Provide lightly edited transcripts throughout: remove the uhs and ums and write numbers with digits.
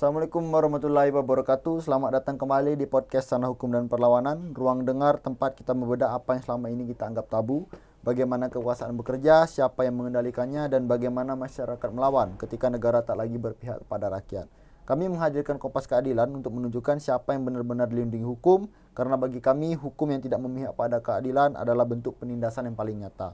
Assalamualaikum warahmatullahi wabarakatuh. Selamat datang kembali di podcast Sana Hukum dan Perlawanan. Ruang dengar tempat kita membedah apa yang selama ini kita anggap tabu. Bagaimana kekuasaan bekerja, siapa yang mengendalikannya, dan bagaimana masyarakat melawan ketika negara tak lagi berpihak kepada rakyat. Kami menghadirkan Kompas Keadilan untuk menunjukkan siapa yang benar-benar dilindungi hukum. Karena bagi kami, hukum yang tidak memihak pada keadilan adalah bentuk penindasan yang paling nyata.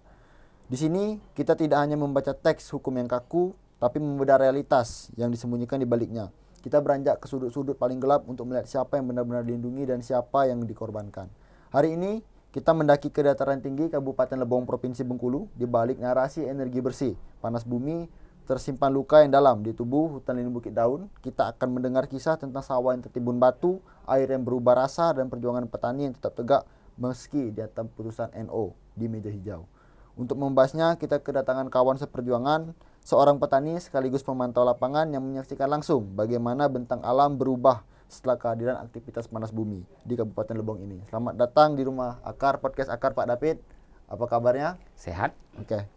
Di sini, kita tidak hanya membaca teks hukum yang kaku, tapi membedah realitas yang disembunyikan di baliknya. Kita beranjak ke sudut-sudut paling gelap untuk melihat siapa yang benar-benar dilindungi dan siapa yang dikorbankan. Hari ini, kita mendaki ke dataran tinggi Kabupaten Lebong, Provinsi Bengkulu. Di balik narasi energi bersih, panas bumi, tersimpan luka yang dalam di tubuh hutan lindung Bukit Daun. Kita akan mendengar kisah tentang sawah yang tertimbun batu, air yang berubah rasa, dan perjuangan petani yang tetap tegak meski di atas putusan NO di meja hijau. Untuk membahasnya, kita kedatangan kawan seperjuangan, seorang petani sekaligus pemantau lapangan yang menyaksikan langsung bagaimana bentang alam berubah setelah kehadiran aktivitas panas bumi di Kabupaten Lebong ini. Selamat datang di rumah Akar, podcast Akar, Pak David. Apa kabarnya? Sehat. Oke.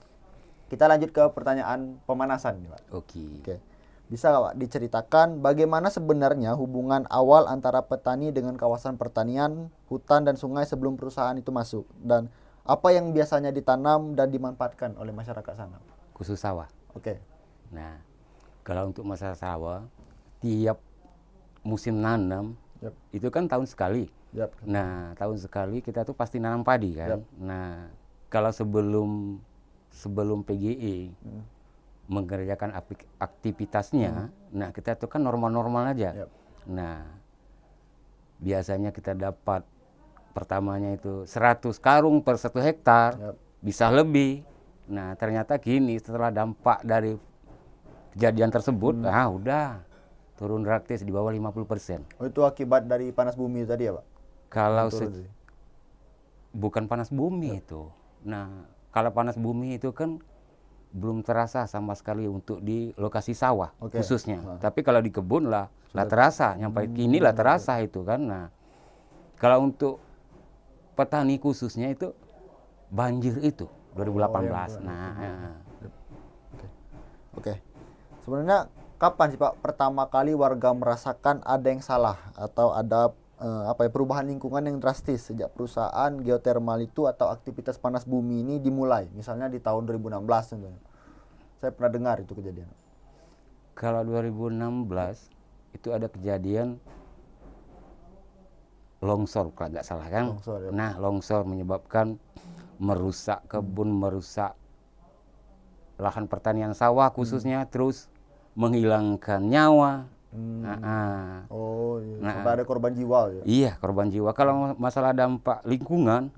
Kita lanjut ke pertanyaan pemanasan nih, Pak. Oke. Bisa Pak diceritakan bagaimana sebenarnya hubungan awal antara petani dengan kawasan pertanian, hutan dan sungai sebelum perusahaan itu masuk, dan apa yang biasanya ditanam dan dimanfaatkan oleh masyarakat sana? Khusus sawah. Oke. Nah, kalau untuk masalah sawah, tiap musim nanam itu kan tahun sekali. Nah, tahun sekali kita tuh pasti nanam padi kan. Nah, kalau sebelum PGE mengerjakan aktivitasnya, nah kita tuh kan normal-normal aja. Nah, biasanya kita dapat pertamanya itu 100 karung per 1 hektar, bisa lebih. Nah, ternyata gini, setelah dampak dari kejadian tersebut, udah turun drastis di bawah 50%. Oh, itu akibat dari panas bumi tadi ya, Pak? Kalau bukan panas bumi itu. Nah, kalau panas bumi itu kan belum terasa sama sekali untuk di lokasi sawah khususnya. Tapi kalau di kebun lah terasa, nyampe kini lah terasa itu kan. Nah, kalau untuk petani khususnya itu banjir itu 2018. Oke. Sebenarnya kapan sih Pak pertama kali warga merasakan ada yang salah atau ada perubahan lingkungan yang drastis sejak perusahaan geotermal itu atau aktivitas panas bumi ini dimulai? Misalnya di tahun 2016 tentunya. Saya pernah dengar itu kejadian. Kalau 2016 itu ada kejadian longsor kalau nggak salah kan. Nah, longsor menyebabkan merusak kebun, merusak lahan pertanian sawah khususnya, terus menghilangkan nyawa. Sampai ada korban jiwa ya? Iya, korban jiwa. Kalau masalah dampak lingkungan,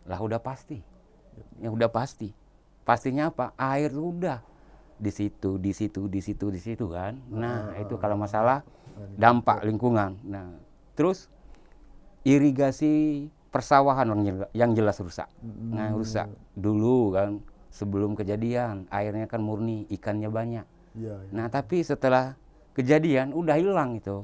lah udah pasti. Ya udah pasti. Pastinya apa? Air udah di situ kan. Nah, itu kalau masalah dampak lingkungan. Nah, terus irigasi persawahan yang jelas rusak. Nah, rusak dulu kan sebelum kejadian, airnya kan murni, ikannya banyak. Nah, tapi setelah kejadian udah hilang itu.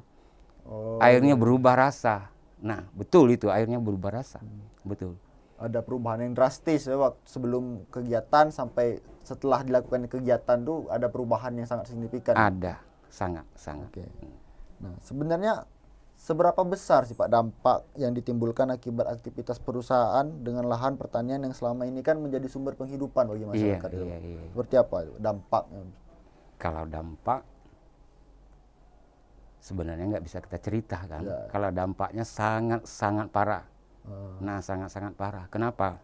Airnya berubah rasa. Nah, betul itu, airnya berubah rasa. Betul. Ada perubahan yang drastis ya, waktu sebelum kegiatan sampai setelah dilakukan kegiatan tuh ada perubahan yang sangat signifikan. Ada, sangat. Oke. Nah, sebenarnya seberapa besar sih Pak dampak yang ditimbulkan akibat aktivitas perusahaan dengan lahan pertanian yang selama ini kan menjadi sumber penghidupan bagi masyarakat? Iya. Seperti apa dampaknya? Kalau dampak sebenarnya nggak bisa kita cerita kan. Kalau dampaknya sangat parah. Nah, sangat parah. Kenapa?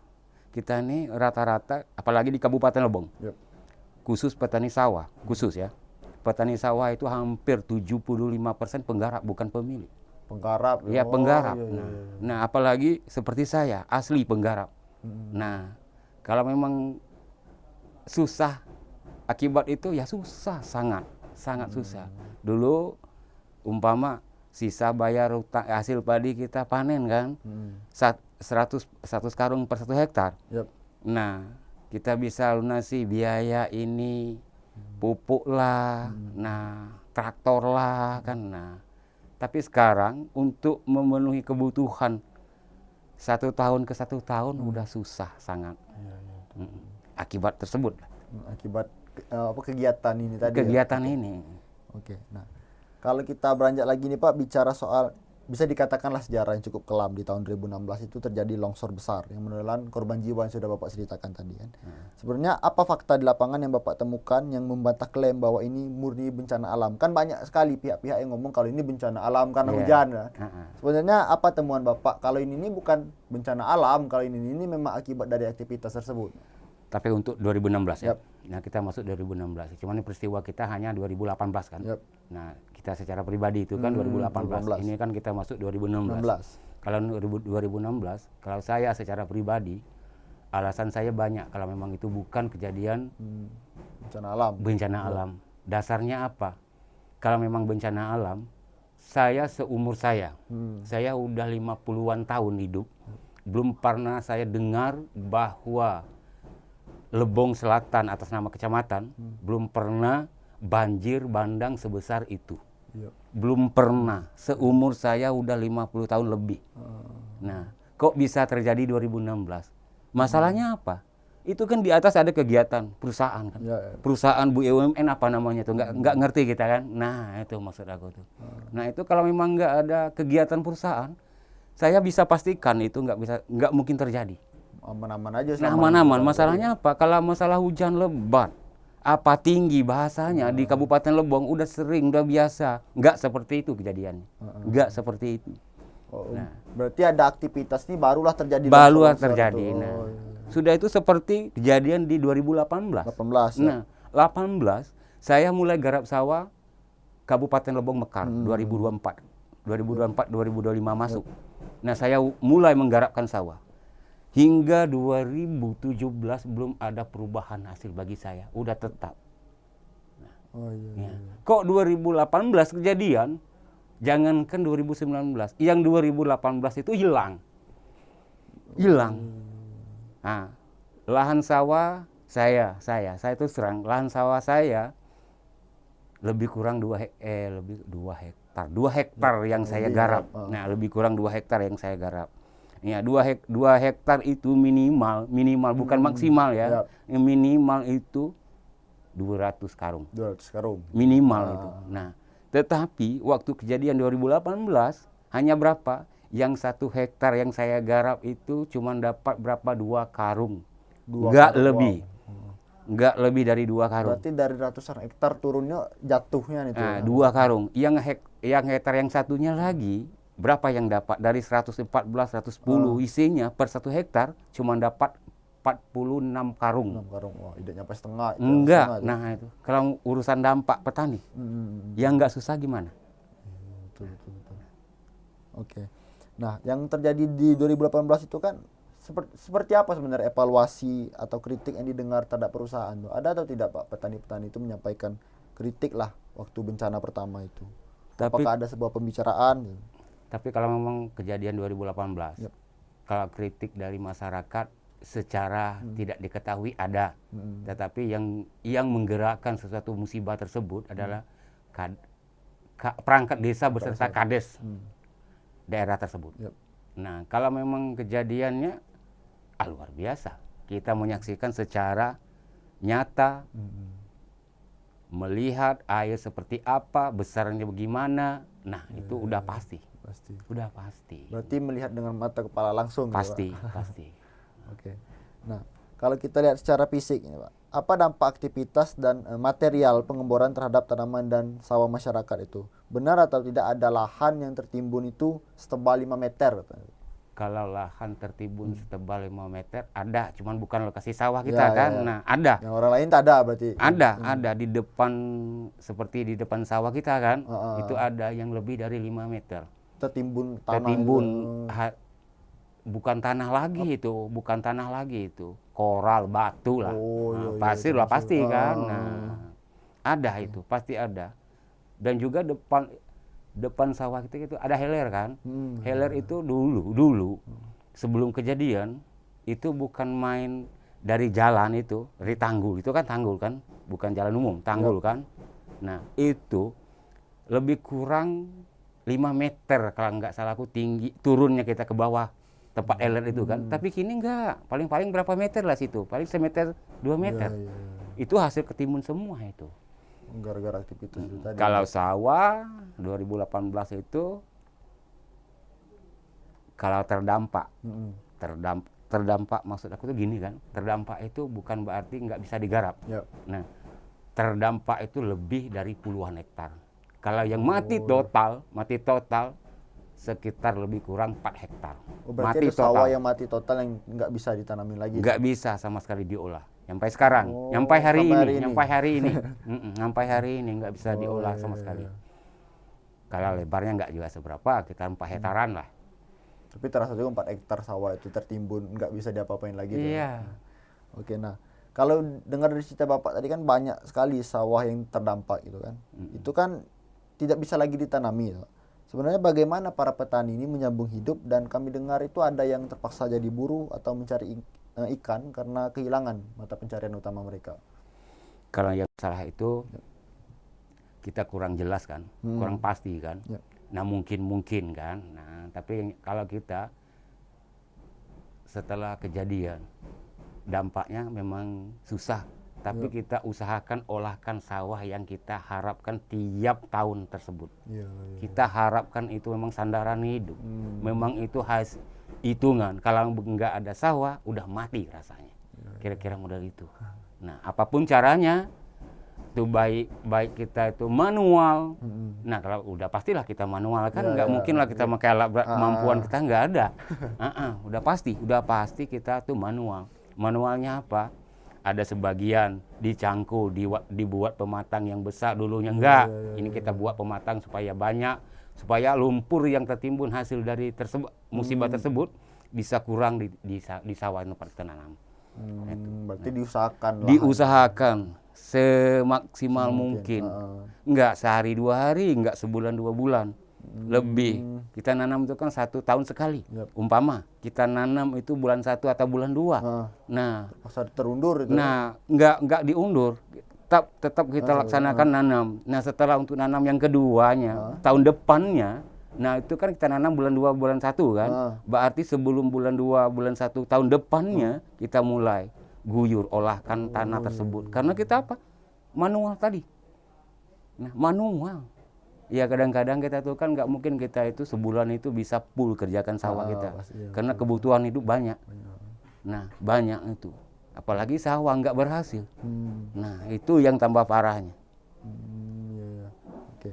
Kita ini rata-rata, apalagi di Kabupaten Lebong, khusus petani sawah, petani sawah itu hampir 75% penggarap, bukan pemilik. Penggarap? Ya, penggarap. Nah, apalagi seperti saya, asli penggarap. Nah, kalau memang susah akibat itu ya susah, sangat susah. Dulu umpama sisa bayar hasil padi kita panen kan, 100 karung per 1 hektar. Nah, kita bisa lunasi biaya ini, pupuk lah, nah traktor lah kan. Nah, tapi sekarang untuk memenuhi kebutuhan 1 tahun ke 1 tahun udah susah sangat. Akibat tersebut. Akibat kegiatan ini tadi. Kegiatan ini. Oke. Nah, kalau kita beranjak lagi nih Pak, bicara soal bisa dikatakanlah sejarah yang cukup kelam. Di tahun 2016 itu terjadi longsor besar yang menelan korban jiwa yang sudah Bapak ceritakan tadi kan. Sebenarnya apa fakta di lapangan yang Bapak temukan yang membantah klaim bahwa ini murni bencana alam? Kan banyak sekali pihak-pihak yang ngomong kalau ini bencana alam karena hujan. Kan? Sebenarnya apa temuan Bapak kalau ini bukan bencana alam, kalau ini memang akibat dari aktivitas tersebut? Tapi untuk 2016 ya. Nah, kita masuk 2016. Cuman peristiwa kita hanya 2018 kan. Nah, kita secara pribadi itu kan 2018. Ini kan kita masuk 2016. Kalau 2016, kalau saya secara pribadi, alasan saya banyak kalau memang itu bukan kejadian bencana alam. Dasarnya apa? Kalau memang bencana alam, saya seumur saya udah 50-an tahun hidup, belum pernah saya dengar bahwa Lebong Selatan atas nama kecamatan belum pernah banjir bandang sebesar itu. Belum pernah. Seumur saya udah 50 tahun lebih. Nah, kok bisa terjadi 2016? Masalahnya apa? Itu kan di atas ada kegiatan perusahaan kan. Perusahaan BUMN apa namanya tuh, nggak ngerti kita kan. Nah, itu maksud aku tuh. Nah, itu kalau memang nggak ada kegiatan perusahaan, saya bisa pastikan itu nggak mungkin terjadi. Aman-aman aja. Nah, aman-aman. Masalahnya apa? Kalau masalah hujan lebat, apa tinggi bahasanya di Kabupaten Lebong udah sering, udah biasa. Nggak seperti itu kejadiannya. Nggak seperti itu. Nah, berarti ada aktivitas ini barulah terjadi. Barulah terjadi. Nah, sudah itu seperti kejadian di 2018. Nah, 18 saya mulai garap sawah Kabupaten Lebong Mekar 2024. 2025 masuk. Nah, saya mulai menggarapkan sawah. Hingga 2017 belum ada perubahan hasil bagi saya, udah tetap. Nah, Kok 2018 kejadian, jangankan 2019, yang 2018 itu hilang. Nah, lahan sawah saya itu serang, lahan sawah saya lebih kurang 2 hektar yang saya garap. Nah, lebih kurang 2 hektar yang saya garap. Ya, 2 hektar itu minimal bukan maksimal ya. Yang minimal itu 200 karung. 200 karung. Minimal itu. Nah, tetapi waktu kejadian 2018 hanya berapa? Yang 1 hektar yang saya garap itu cuma dapat berapa? 2 karung. Enggak lebih. Enggak lebih dari 2 karung. Berarti dari ratusan hektar turunnya jatuhnya itu. Nah, 2 karung. Yang hektar yang satunya lagi berapa yang dapat? Dari 114, 110 isinya per 1 hektar cuma dapat 46 karung. 6 karung. Wah, tidak nyampe setengah. Enggak. Nah, itu. Kalau urusan dampak petani, yang enggak susah gimana? Betul. Oke. Nah, yang terjadi di 2018 itu kan seperti apa sebenarnya evaluasi atau kritik yang didengar terhadap perusahaan? Ada atau tidak Pak petani-petani itu menyampaikan kritik lah waktu bencana pertama itu? Apakah ada sebuah pembicaraan? Tapi kalau memang kejadian 2018, kalau kritik dari masyarakat secara tidak diketahui ada, tetapi yang menggerakkan sesuatu musibah tersebut adalah perangkat desa beserta kades daerah tersebut. Nah, kalau memang kejadiannya luar biasa, kita menyaksikan secara nyata, melihat air seperti apa, besarnya bagaimana. Nah, itu udah pasti. Udah pasti. Berarti melihat dengan mata kepala langsung. Pasti, ya, Pak? pasti. Oke. Nah, kalau kita lihat secara fisik ini, Pak, apa dampak aktivitas dan material pengeboran terhadap tanaman dan sawah masyarakat itu? Benar atau tidak ada lahan yang tertimbun itu setebal 5 meter? Kalau lahan tertimbun setebal 5 meter ada, cuman bukan lokasi sawah kita kan. Nah, ada. Yang orang lain tak ada berarti. Ada di depan, seperti di depan sawah kita kan. Itu ada yang lebih dari 5 meter. Tertimbun tanah. Bukan tanah lagi itu, koral, batu lah. Pasir lah pasti kan. Nah, Ada itu, pasti ada. Dan juga depan sawah kita itu ada heler kan. Heler itu dulu sebelum kejadian itu bukan main dari jalan itu, dari tanggul. Itu kan tanggul kan, bukan jalan umum, tanggul kan. Nah, itu lebih kurang 5 meter kalau nggak salah aku tinggi turunnya kita ke bawah tempat heler itu kan. Tapi kini enggak, paling-paling berapa meter lah situ, paling 1 meter 2 meter. Itu hasil ketimbun semua itu. Gara-gara aktivitas itu tadi. Kalau sawah 2018 itu kalau terdampak, terdampak maksud aku tuh gini kan, terdampak itu bukan berarti nggak bisa digarap. Nah, terdampak itu lebih dari puluhan hektar. Kalau yang mati total sekitar lebih kurang 4 hektar. Berarti ada sawah yang mati total yang nggak bisa ditanami lagi? Nggak bisa sama sekali diolah. Sampai sekarang, sampai hari ini nggak bisa diolah sama sekali. Kalau lebarnya nggak juga seberapa, kita 4 hektaran lah. Tapi terasa juga 4 hektar sawah itu tertimbun, nggak bisa diapa-apain lagi. Iya. Oke, nah kalau dengar dari cerita Bapak tadi kan banyak sekali sawah yang terdampak gitu kan. Itu kan tidak bisa lagi ditanami. Sebenarnya bagaimana para petani ini menyambung hidup, dan kami dengar itu ada yang terpaksa jadi buruh atau mencari ikan karena kehilangan mata pencarian utama mereka. Kalau yang salah itu kita kurang jelas kan, kurang pasti kan. Nah mungkin kan. Nah tapi kalau kita setelah kejadian dampaknya memang susah. Tapi kita usahakan olahkan sawah yang kita harapkan tiap tahun tersebut. Kita harapkan itu memang sandaran hidup. Memang itu hitungan. Kalau nggak ada sawah, udah mati rasanya. Kira-kira model itu. Nah, apapun caranya, itu baik kita itu manual. Nah, kalau udah pastilah kita manual kan, nggak mungkin lah kita pakai alat kemampuan kita nggak ada. Udah pasti kita tuh manual. Manualnya apa? Ada sebagian dicangkul, dibuat pematang yang besar dulunya. Enggak, ini kita buat pematang supaya banyak, supaya lumpur yang tertimbun hasil dari musibah tersebut bisa kurang di sawah tempat kita nanam. Berarti diusahakan lah. Diusahakan semaksimal mungkin. Enggak sehari 2 hari, enggak sebulan 2 bulan. Lebih. Kita nanam itu kan 1 tahun sekali. Umpama kita nanam itu bulan 1 atau bulan 2. Nah, masa terundur itu. Nah, enggak diundur. Tetap kita laksanakan nanam. Nah, setelah untuk nanam yang keduanya, tahun depannya, nah itu kan kita nanam bulan 2 bulan 1 kan. Berarti sebelum bulan 2 bulan 1 tahun depannya kita mulai guyur olahkan tanah tersebut. Karena kita apa? Manual tadi. Nah, manual. Ya kadang-kadang kita tuh kan nggak mungkin kita itu sebulan itu bisa full kerjakan sawah kita. Karena kebutuhan hidup banyak. Nah, banyak itu. Apalagi sawah nggak berhasil. Nah, itu yang tambah parahnya. Oke.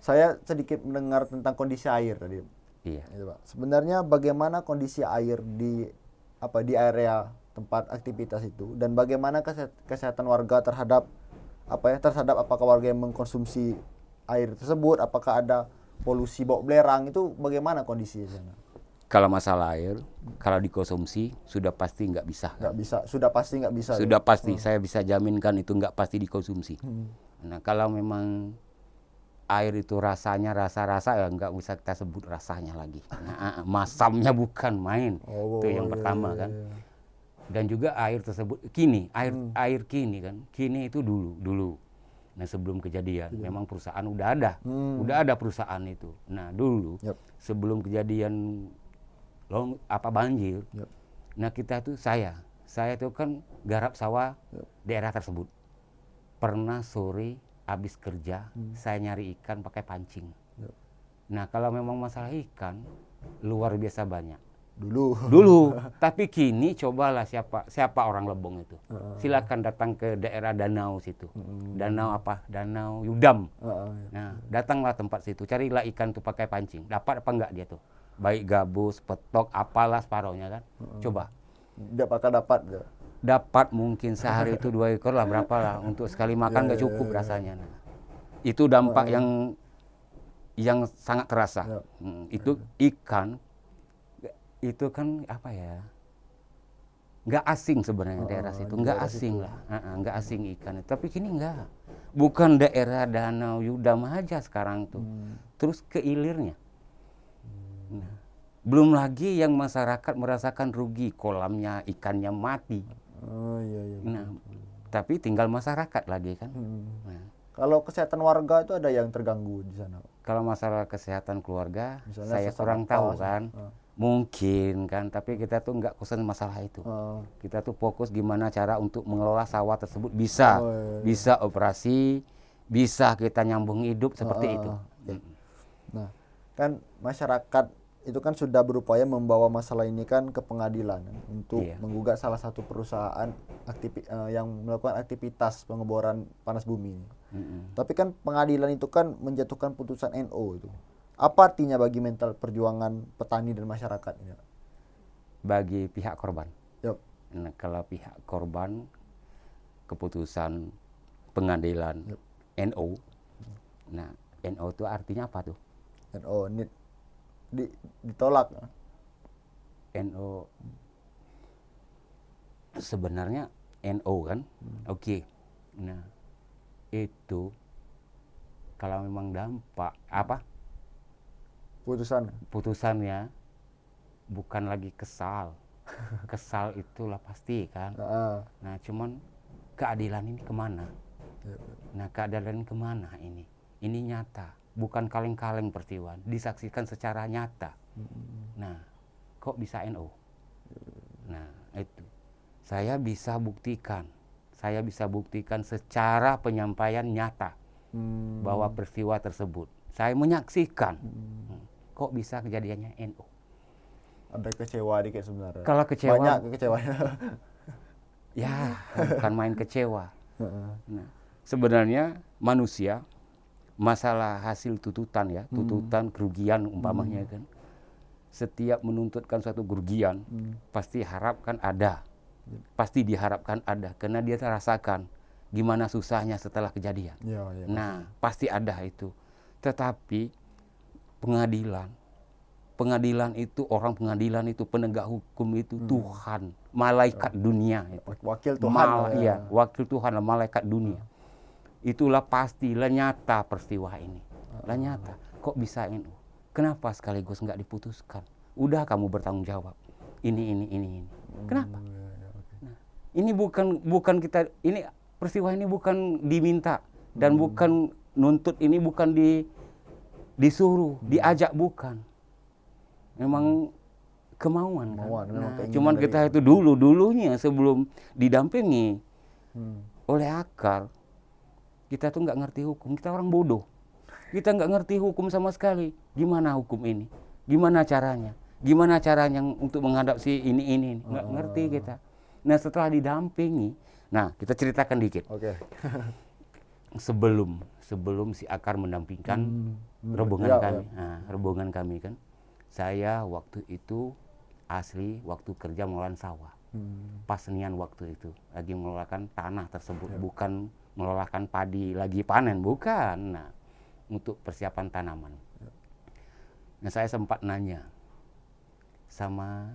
Saya sedikit mendengar tentang kondisi air tadi. Iya. Itu, Pak. Sebenarnya bagaimana kondisi air di area tempat aktivitas itu, dan bagaimana kesehatan warga terhadap apakah warga yang mengkonsumsi air tersebut, apakah ada polusi bau belerang, itu bagaimana kondisi di sana? Kalau masalah air, kalau dikonsumsi sudah pasti nggak bisa. Nggak bisa, sudah pasti nggak bisa. Sudah pasti, saya bisa jaminkan itu nggak pasti dikonsumsi. Nah, kalau memang air itu rasanya rasa-rasa ya nggak bisa kita sebut rasanya lagi. Nah, masamnya bukan main. Itu yang pertama kan. Dan juga air tersebut kini, air kini kan, kini itu dulu. Nah sebelum kejadian, memang perusahaan udah ada perusahaan itu. Nah dulu sebelum kejadian banjir, nah kita tuh saya tuh kan garap sawah daerah tersebut. Pernah sore habis kerja, saya nyari ikan pakai pancing. Nah kalau memang masalah ikan luar biasa banyak. Dulu. Tapi kini cobalah siapa orang Lebong itu. Silakan datang ke daerah danau situ. Danau Yudam. Nah, datanglah tempat situ, carilah ikan tuh pakai pancing. Dapat apa enggak dia tuh? Baik gabus, petok, apalah separohnya kan. Coba. Dapat. Dapat mungkin sehari itu 2 ekor lah, berapa lah. Untuk sekali makan nggak cukup rasanya. Nah, itu dampak yang sangat terasa. Itu ikan itu kan apa ya, nggak asing sebenarnya daerah situ, nggak asing lah, nggak asing ikan. Tapi kini nggak, bukan daerah Danau Yudam aja sekarang tuh, terus ke ilirnya. Nah, belum lagi yang masyarakat merasakan rugi, kolamnya, ikannya mati. Oh iya. Nah, tapi tinggal masyarakat lagi kan. Nah, kalau kesehatan warga itu ada yang terganggu di sana? kalau masalah kesehatan keluarga, Misalnya saya sesak kurang napas, tahu kan. Mungkin kan, tapi kita tuh nggak concern masalah itu. Kita tuh fokus gimana cara untuk mengelola sawah tersebut bisa, bisa operasi, bisa kita nyambung hidup seperti itu. Nah, kan masyarakat itu kan sudah berupaya membawa masalah ini kan ke pengadilan untuk menggugat salah satu perusahaan yang melakukan aktivitas pengeboran panas bumi ini. Tapi kan pengadilan itu kan menjatuhkan putusan NO itu. Apa artinya bagi mental perjuangan petani dan masyarakat ini? Bagi pihak korban. Yep. Nah, kalau pihak korban, keputusan pengadilan NO. Nah, NO itu artinya apa tuh? NO ditolak. NO sebenarnya NO kan, oke. Nah, itu kalau memang dampak apa? Putusannya bukan lagi kesal. Kesal itulah pasti kan. Nah, cuman keadilan ini kemana? Nah, keadilan kemana ini? Ini nyata, bukan kaleng-kaleng peristiwa, disaksikan secara nyata. Nah, kok bisa NO? Nah, itu saya bisa buktikan secara penyampaian nyata bahwa peristiwa tersebut saya menyaksikan. Kok bisa kejadiannya NO? Ada kecewa dikit sebenarnya. Kalau kecewa, banyak kecewanya. Ya, bukan main kecewa. Nah, sebenarnya manusia, masalah hasil tuntutan ya, tuntutan kerugian umpamanya kan, setiap menuntutkan suatu kerugian pasti harapkan ada, pasti diharapkan ada, karena dia rasakan gimana susahnya setelah kejadian. Nah, pasti ada itu. Tetapi pengadilan itu, orang pengadilan itu, penegak hukum itu Tuhan, malaikat dunia itu. Wakil Tuhan. Wakil Tuhan, malaikat dunia. Itulah pastilah nyata peristiwa ini. Lah nyata. Kok bisa NO? Kenapa sekaligus nggak diputuskan? Udah kamu bertanggung jawab. Ini. Kenapa? Nah, ini bukan kita, ini peristiwa ini bukan diminta dan bukan nuntut, ini bukan disuruh, diajak, bukan. Memang kemauan kan. Nah, cuman kita itu dulunya sebelum didampingi oleh akar, kita tuh nggak ngerti hukum, kita orang bodoh. Kita nggak ngerti hukum sama sekali. Gimana hukum ini? Gimana caranya? Gimana caranya untuk menghadapi ini? Nggak ngerti kita. Nah, setelah didampingi, nah kita ceritakan dikit. Sebelum si akar mendampingkan rombongan kami kan, saya waktu itu asli waktu kerja melawan sawah, pasenian waktu itu lagi melolakan tanah tersebut, bukan melolakan padi lagi panen, bukan. Nah, untuk persiapan tanaman. Nah, saya sempat nanya sama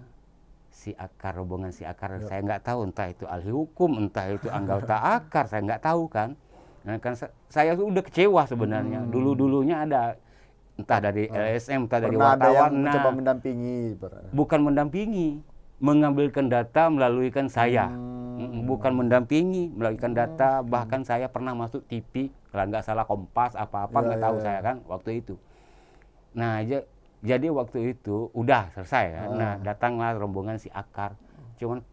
si akar, rombongan si akar, saya nggak tahu entah itu ahli hukum, entah itu anggota akar, saya nggak tahu kan. Nah, kan saya tuh udah kecewa sebenarnya. Dulunya ada entah dari LSM, entah dari wartawan. Ada yang mencoba mendampingi. Bukan mendampingi, mengambilkan data melaluikan saya. Bukan mendampingi, melaluikan data. Bahkan saya pernah masuk TV, kalau nggak salah Kompas apa-apa, nggak tahu saya kan waktu itu. Nah, jadi waktu itu udah selesai kan. Nah, datanglah rombongan si akar. Cuman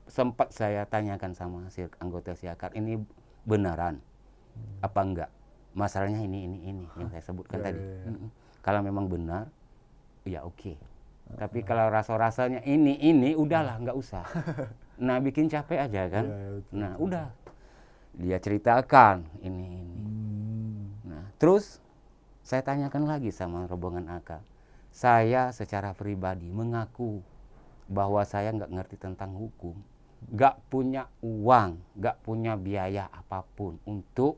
sempat saya tanyakan sama si anggota si akar, ini benaran apa enggak? Masalahnya ini yang saya sebutkan tadi. Kalau memang benar, ya oke. Tapi kalau rasa-rasanya ini udahlah, nggak usah. Nah, bikin capek aja kan. Nah, udah. Dia ceritakan ini. Nah, terus saya tanyakan lagi sama rombongan akar. Saya secara pribadi mengaku bahwa saya nggak ngerti tentang hukum, nggak punya uang, nggak punya biaya apapun untuk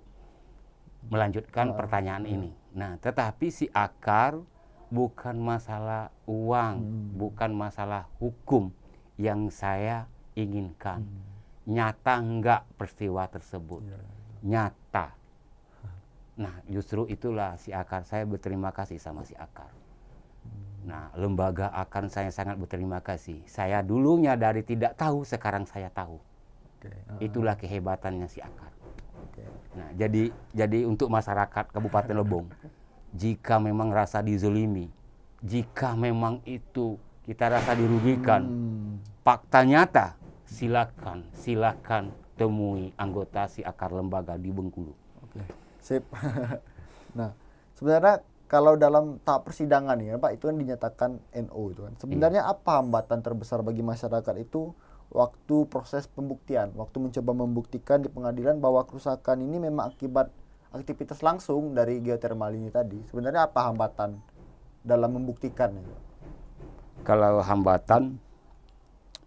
melanjutkan pertanyaan ini. Nah, tetapi si akar bukan masalah uang, bukan masalah hukum yang saya inginkan. Nyata enggak peristiwa tersebut. nyata. Nah, justru itulah si Akar, saya berterima kasih sama si Akar. Nah, lembaga Akar saya sangat berterima kasih. Saya dulunya dari tidak tahu, sekarang saya tahu. Itulah kehebatannya si Akar. Nah, jadi untuk masyarakat Kabupaten Lebong, jika memang rasa dizolimi, jika memang itu kita rasa dirugikan, fakta nyata, silakan temui anggota si Akar lembaga di Bengkulu. Oke, sip. Nah, sebenarnya kalau dalam tahap persidangan nih, Pak, itu kan dinyatakan NO itu kan. Sebenarnya apa hambatan terbesar bagi masyarakat itu waktu proses pembuktian, waktu mencoba membuktikan di pengadilan bahwa kerusakan ini memang akibat aktivitas langsung dari geotermal ini tadi. Sebenarnya apa hambatan dalam membuktikannya? Kalau hambatan,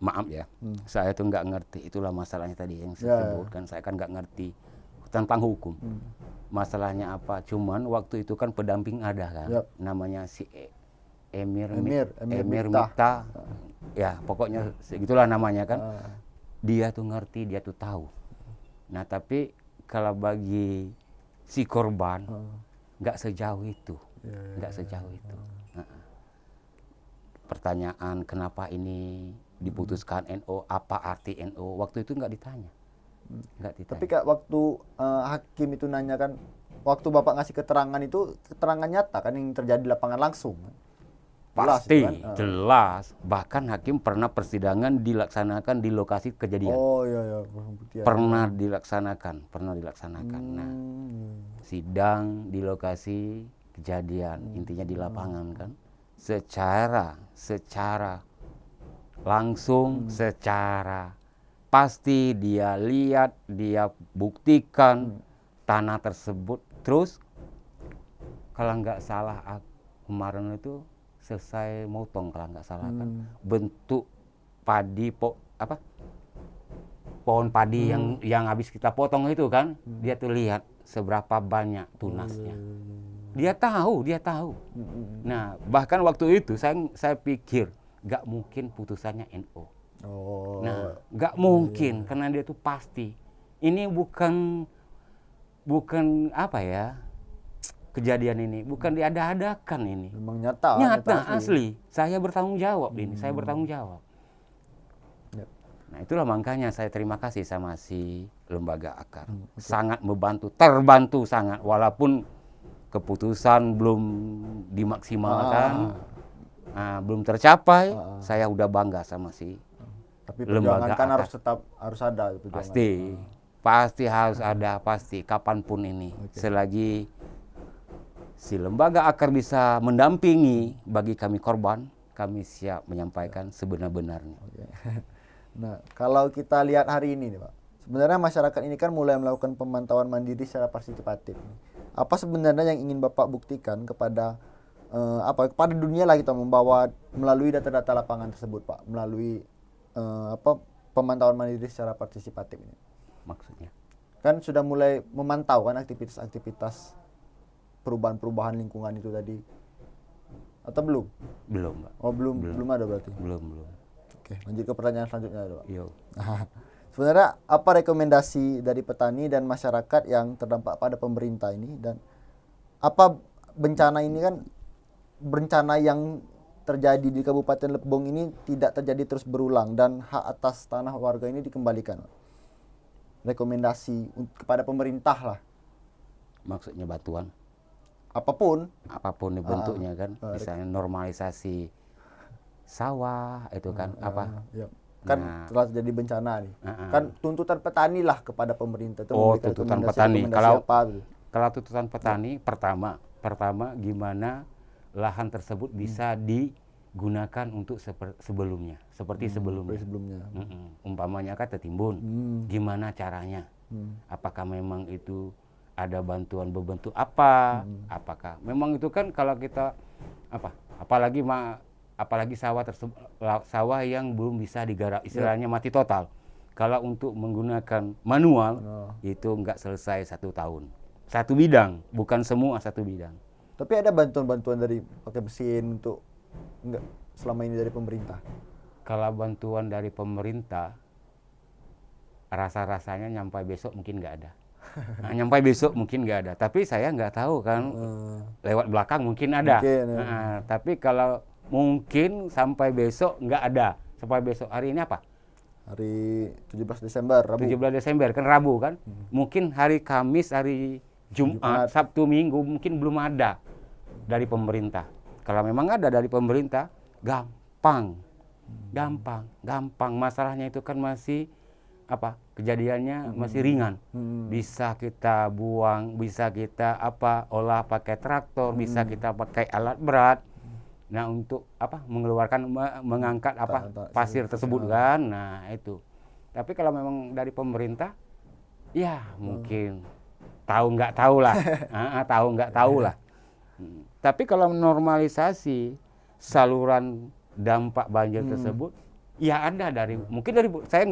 maaf ya, saya tuh nggak ngerti. Itulah masalahnya tadi yang saya sebutkan. Saya kan nggak ngerti tentang hukum. Masalahnya apa? Cuman waktu itu kan pendamping ada kan, namanya si Emir Mikta. Ya pokoknya segitulah namanya kan. Dia tuh ngerti, dia tuh tahu. Nah tapi kalau bagi si korban nggak sejauh itu, nggak sejauh itu. Pertanyaan kenapa ini diputuskan NO, apa arti NO, waktu itu nggak ditanya. Tapi Kak, waktu hakim itu nanya kan, waktu Bapak ngasih keterangan itu keterangan nyata kan yang terjadi di lapangan langsung. Pasti, jelas. Bahkan hakim pernah persidangan dilaksanakan di lokasi kejadian. Oh iya. Pernah dilaksanakan. Nah, sidang di lokasi kejadian, intinya di lapangan kan. Secara langsung, secara pasti dia lihat, dia buktikan tanah tersebut. Terus kalau nggak salah kemarin itu selesai motong kalau nggak salah kan, bentuk padi pohon padi yang habis kita potong itu kan, dia tuh lihat seberapa banyak tunasnya. Dia tahu. Nah bahkan waktu itu saya pikir nggak mungkin putusannya NO. Nah nggak mungkin karena dia tuh pasti. Ini bukan apa ya, kejadian ini bukan diada-adakan ini. Memang nyata asli. Saya bertanggung jawab ini, saya bertanggung jawab. Nah itulah makanya saya terima kasih sama si lembaga Akar. Sangat terbantu sangat, walaupun keputusan belum dimaksimalkan, belum tercapai, saya udah bangga sama si tapi lembaga kan Akar. harus ada Pasti harus ada, pasti kapanpun ini. Selagi si lembaga Akar bisa mendampingi bagi kami korban, kami siap menyampaikan sebenar-benarnya. Nah, kalau kita lihat hari ini nih Pak, sebenarnya masyarakat ini kan mulai melakukan pemantauan mandiri secara partisipatif. Apa sebenarnya yang ingin Bapak buktikan kepada kepada dunia lah kita membawa melalui data-data lapangan tersebut Pak, melalui pemantauan mandiri secara partisipatif ini? Maksudnya? Kan sudah mulai memantau kan aktivitas perubahan-perubahan lingkungan itu tadi, atau belum? Belum, Pak. Oh belum ada berarti? Belum. Oke, lanjut ke pertanyaan selanjutnya, Pak. Yo. Sebenarnya apa rekomendasi dari petani dan masyarakat yang terdampak pada pemerintah ini, dan apa bencana ini kan, bencana yang terjadi di Kabupaten Lebong ini tidak terjadi terus berulang dan hak atas tanah warga ini dikembalikan. Rekomendasi kepada pemerintah lah. Maksudnya bantuan? Apapun bentuknya kan, misalnya normalisasi sawah itu kan kan telah terjadi bencana nih. Kan tuntutan petani lah kepada pemerintah itu. Tuntutan petani. Kalau tuntutan petani pertama gimana lahan tersebut bisa digunakan untuk sebelumnya, seperti sebelumnya. Umpamanya kan tertimbun, gimana caranya? Apakah memang itu ada bantuan berbentuk apa? Apakah memang itu kan kalau kita apalagi sawah yang belum bisa digarap, istilahnya mati total. Kalau untuk menggunakan manual itu nggak selesai 1 tahun. Satu bidang, bukan semua satu bidang. Tapi ada bantuan-bantuan dari pakai mesin untuk enggak selama ini dari pemerintah? Kalau bantuan dari pemerintah, rasa-rasanya nyampe besok mungkin nggak ada. Nah, nyampai besok mungkin nggak ada. Tapi saya nggak tahu kan, lewat belakang mungkin ada. Mungkin, ya. Nah, tapi kalau mungkin sampai besok nggak ada. Sampai besok, hari ini apa? Hari 17 Desember, Rabu. 17 Desember, kan Rabu kan? Mungkin hari Kamis, hari Jumat, Sabtu, Minggu mungkin belum ada dari pemerintah. Kalau memang ada dari pemerintah, gampang. Masalahnya itu kan masih kejadiannya masih ringan. Bisa kita buang, bisa kita olah pakai traktor, bisa kita pakai alat berat. Nah, untuk mengeluarkan, mengangkat pasir tersebut kan. Nah, itu. Tapi kalau memang dari pemerintah, ya mungkin tahu nggak tahu lah. Tahu nggak tahu lah. Tapi kalau normalisasi saluran dampak banjir tersebut, ya ada mungkin dari saya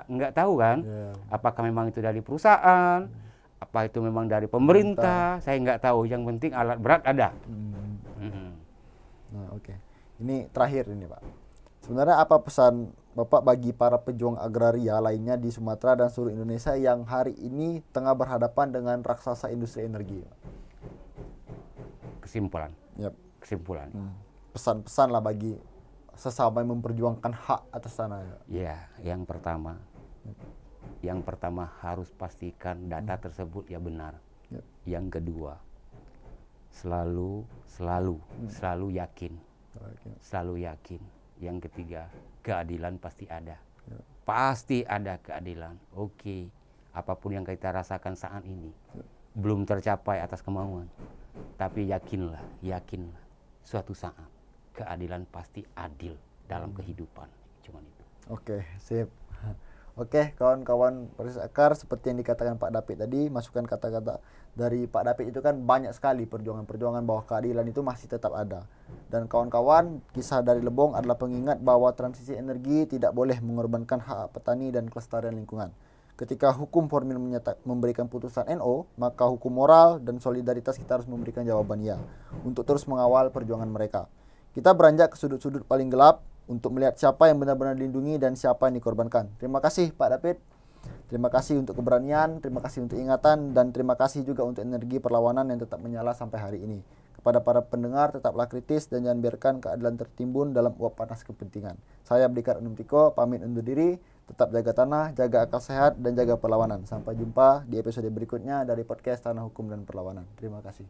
nggak tahu kan. Apakah memang itu dari perusahaan, apa itu memang dari pemerintah, saya nggak tahu. Yang penting alat berat ada. Nah, oke. Ini terakhir ini, Pak. Sebenarnya apa pesan Bapak bagi para pejuang agraria lainnya di Sumatera dan seluruh Indonesia yang hari ini tengah berhadapan dengan raksasa industri energi? Kesimpulan. Kesimpulan. Pesan-pesan lah bagi sesama yang memperjuangkan hak atas tanah. Ya, yang pertama harus pastikan data tersebut ya benar. Yang kedua, selalu yakin. Yang ketiga, keadilan pasti ada. Pasti ada keadilan. Oke, apapun yang kita rasakan saat ini belum tercapai atas kemauan, tapi yakinlah, suatu saat keadilan pasti adil dalam kehidupan. Cuman itu. Oke, sip. Oke, kawan-kawan Podcast Akar, seperti yang dikatakan Pak David tadi, masukan kata-kata dari Pak David itu kan banyak sekali perjuangan-perjuangan bahwa keadilan itu masih tetap ada. Dan kawan-kawan, kisah dari Lebong adalah pengingat bahwa transisi energi tidak boleh mengorbankan hak petani dan kelestarian lingkungan. Ketika hukum formil memberikan putusan NO, maka hukum moral dan solidaritas kita harus memberikan jawaban ya, untuk terus mengawal perjuangan mereka. Kita beranjak ke sudut-sudut paling gelap, untuk melihat siapa yang benar-benar dilindungi dan siapa yang dikorbankan. Terima kasih Pak David. Terima kasih untuk keberanian, terima kasih untuk ingatan, dan terima kasih juga untuk energi perlawanan yang tetap menyala sampai hari ini. Kepada para pendengar, tetaplah kritis dan jangan biarkan keadilan tertimbun dalam uap panas kepentingan. Saya Abdikar Anumtiko, pamit undur diri. Tetap jaga tanah, jaga akal sehat, dan jaga perlawanan. Sampai jumpa di episode berikutnya dari podcast Tanah Hukum dan Perlawanan. Terima kasih.